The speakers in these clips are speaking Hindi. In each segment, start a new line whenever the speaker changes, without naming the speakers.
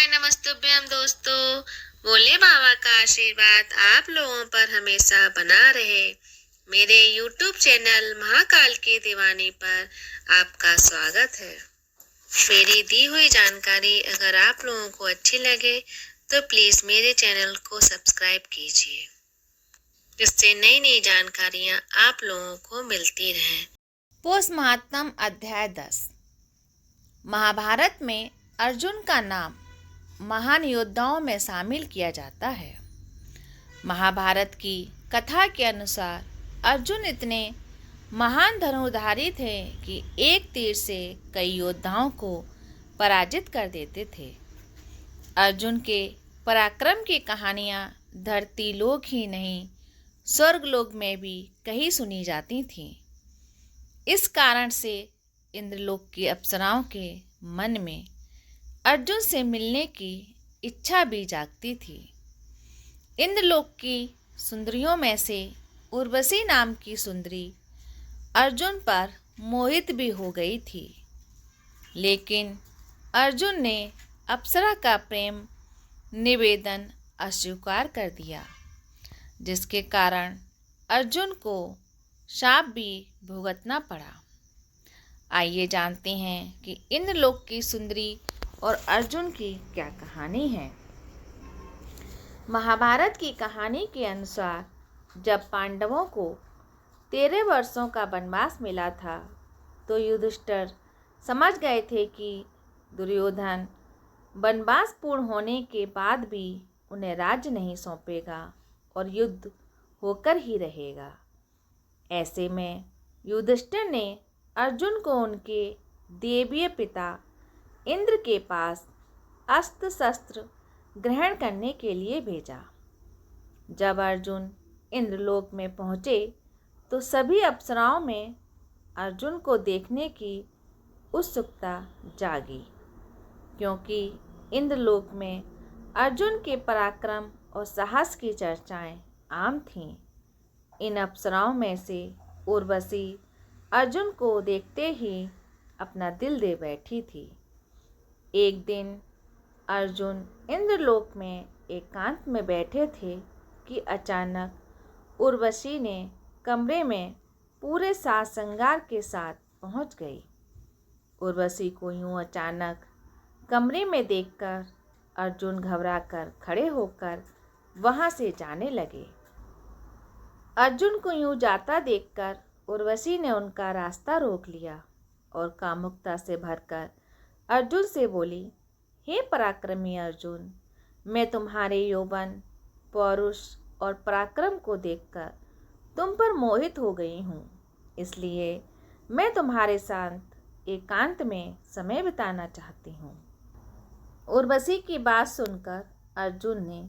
हाय नमस्तुभ्यम दोस्तों। भोले बाबा का आशीर्वाद आप लोगों पर हमेशा बना रहे। मेरे YouTube चैनल महाकाल की दीवानी पर आपका स्वागत है। मेरी दी हुई जानकारी अगर आप लोगों को अच्छी लगे तो प्लीज मेरे चैनल को सब्सक्राइब कीजिए, जिससे नई नई जानकारियां आप लोगों को मिलती रहें।
पोस्टमार्टम अध्याय 10। महाभारत में अर्जुन का नाम महान योद्धाओं में शामिल किया जाता है। महाभारत की कथा के अनुसार अर्जुन इतने महान धनुर्धारी थे कि एक तीर से कई योद्धाओं को पराजित कर देते थे। अर्जुन के पराक्रम की कहानियाँ धरती लोक ही नहीं, स्वर्ग लोक में भी कहीं सुनी जाती थीं। इस कारण से इंद्रलोक की अप्सराओं के मन में अर्जुन से मिलने की इच्छा भी जागती थी। इंद्रलोक की सुंदरियों में से उर्वशी नाम की सुंदरी अर्जुन पर मोहित भी हो गई थी, लेकिन अर्जुन ने अप्सरा का प्रेम निवेदन अस्वीकार कर दिया, जिसके कारण अर्जुन को शाप भी भुगतना पड़ा। आइए जानते हैं कि इंद्रलोक की सुंदरी और अर्जुन की क्या कहानी है। महाभारत की कहानी के अनुसार जब पांडवों को 13 वर्षों का वनवास मिला था, तो युधिष्ठिर समझ गए थे कि दुर्योधन वनवास पूर्ण होने के बाद भी उन्हें राज्य नहीं सौंपेगा और युद्ध होकर ही रहेगा। ऐसे में युधिष्ठिर ने अर्जुन को उनके देवीय पिता इंद्र के पास अस्त्र शस्त्र ग्रहण करने के लिए भेजा। जब अर्जुन इंद्रलोक में पहुँचे तो सभी अप्सराओं में अर्जुन को देखने की उत्सुकता जागी, क्योंकि इंद्रलोक में अर्जुन के पराक्रम और साहस की चर्चाएं आम थीं। इन अप्सराओं में से उर्वशी अर्जुन को देखते ही अपना दिल दे बैठी थी। एक दिन अर्जुन इंद्रलोक में एकांत में बैठे थे कि अचानक उर्वशी ने कमरे में पूरे साज श्रृंगार के साथ पहुंच गई। उर्वशी को यूं अचानक कमरे में देखकर अर्जुन घबराकर खड़े होकर वहां से जाने लगे। अर्जुन को यूं जाता देखकर उर्वशी ने उनका रास्ता रोक लिया और कामुकता से भरकर अर्जुन से बोली, हे पराक्रमी अर्जुन, मैं तुम्हारे यौवन, पौरुष और पराक्रम को देखकर तुम पर मोहित हो गई हूँ, इसलिए मैं तुम्हारे साथ एकांत में समय बिताना चाहती हूँ। उर्वशी की बात सुनकर अर्जुन ने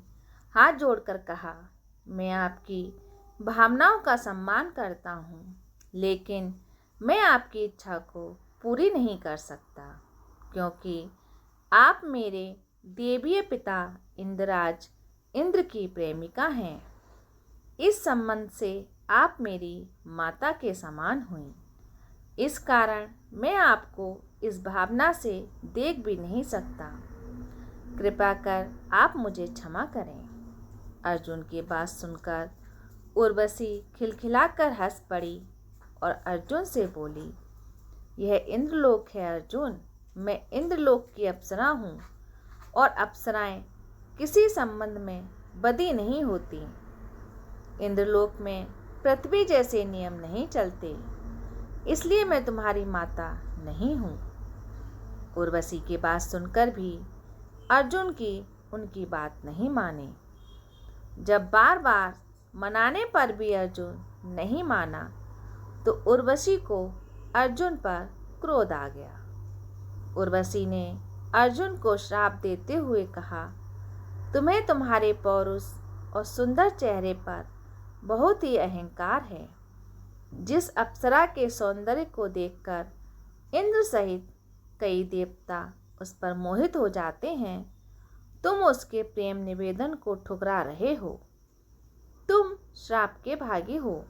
हाथ जोड़कर कहा, मैं आपकी भावनाओं का सम्मान करता हूँ, लेकिन मैं आपकी इच्छा को पूरी नहीं कर सकता, क्योंकि आप मेरे देवीय पिता इंद्रराज इंद्र की प्रेमिका हैं। इस संबंध से आप मेरी माता के समान हुई। इस कारण मैं आपको इस भावना से देख भी नहीं सकता। कृपा कर आप मुझे क्षमा करें। अर्जुन की बात सुनकर उर्वशी खिलखिलाकर हंस पड़ी और अर्जुन से बोली, यह इंद्रलोक है अर्जुन, मैं इंद्रलोक की अप्सरा हूँ और अप्सराएं किसी संबंध में बदी नहीं होती। इंद्रलोक में पृथ्वी जैसे नियम नहीं चलते, इसलिए मैं तुम्हारी माता नहीं हूँ। उर्वशी की बात सुनकर भी अर्जुन की उनकी बात नहीं मानी। जब बार बार मनाने पर भी अर्जुन नहीं माना, तो उर्वशी को अर्जुन पर क्रोध आ गया। उर्वशी ने अर्जुन को श्राप देते हुए कहा, तुम्हें तुम्हारे पौरुष और सुंदर चेहरे पर बहुत ही अहंकार है। जिस अप्सरा के सौंदर्य को देखकर इंद्र सहित कई देवता उस पर मोहित हो जाते हैं, तुम उसके प्रेम निवेदन को ठुकरा रहे हो। तुम श्राप के भागी हो।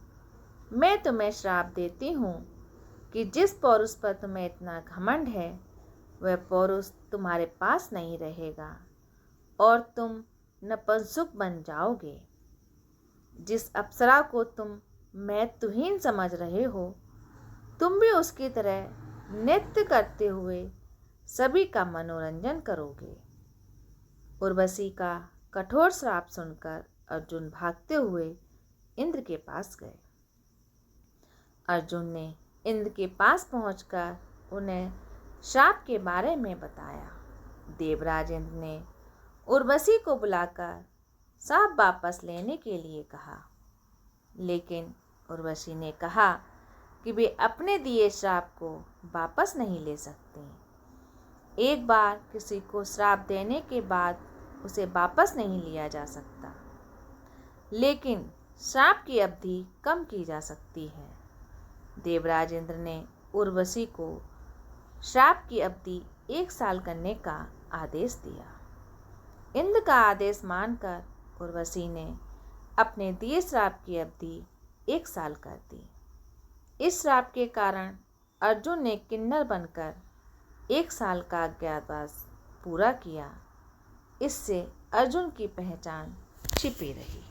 मैं तुम्हें श्राप देती हूँ कि जिस पौरुष पर तुम्हें इतना घमंड है, वह पौरुष तुम्हारे पास नहीं रहेगा, और तुम नपुंसक बन जाओगे। जिस अप्सरा को तुम महत्वहीन समझ रहे हो, तुम भी उसकी तरह नृत्य करते हुए सभी का मनोरंजन करोगे। उर्वशी का कठोर श्राप सुनकर अर्जुन भागते हुए इंद्र के पास गए। अर्जुन ने इंद्र के पास पहुंचकर उन्हें श्राप के बारे में बताया। देवराज इंद्र ने उर्वशी को बुलाकर श्राप वापस लेने के लिए कहा, लेकिन उर्वशी ने कहा कि वे अपने दिए श्राप को वापस नहीं ले सकती। एक बार किसी को श्राप देने के बाद उसे वापस नहीं लिया जा सकता, लेकिन श्राप की अवधि कम की जा सकती है। देवराज इंद्र ने उर्वशी को श्राप की अवधि 1 साल करने का आदेश दिया। इंद्र का आदेश मानकर उर्वशी ने अपने दिए श्राप की अवधि 1 साल कर दी। इस श्राप के कारण अर्जुन ने किन्नर बनकर 1 साल का अज्ञातवास पूरा किया। इससे अर्जुन की पहचान छिपी रही।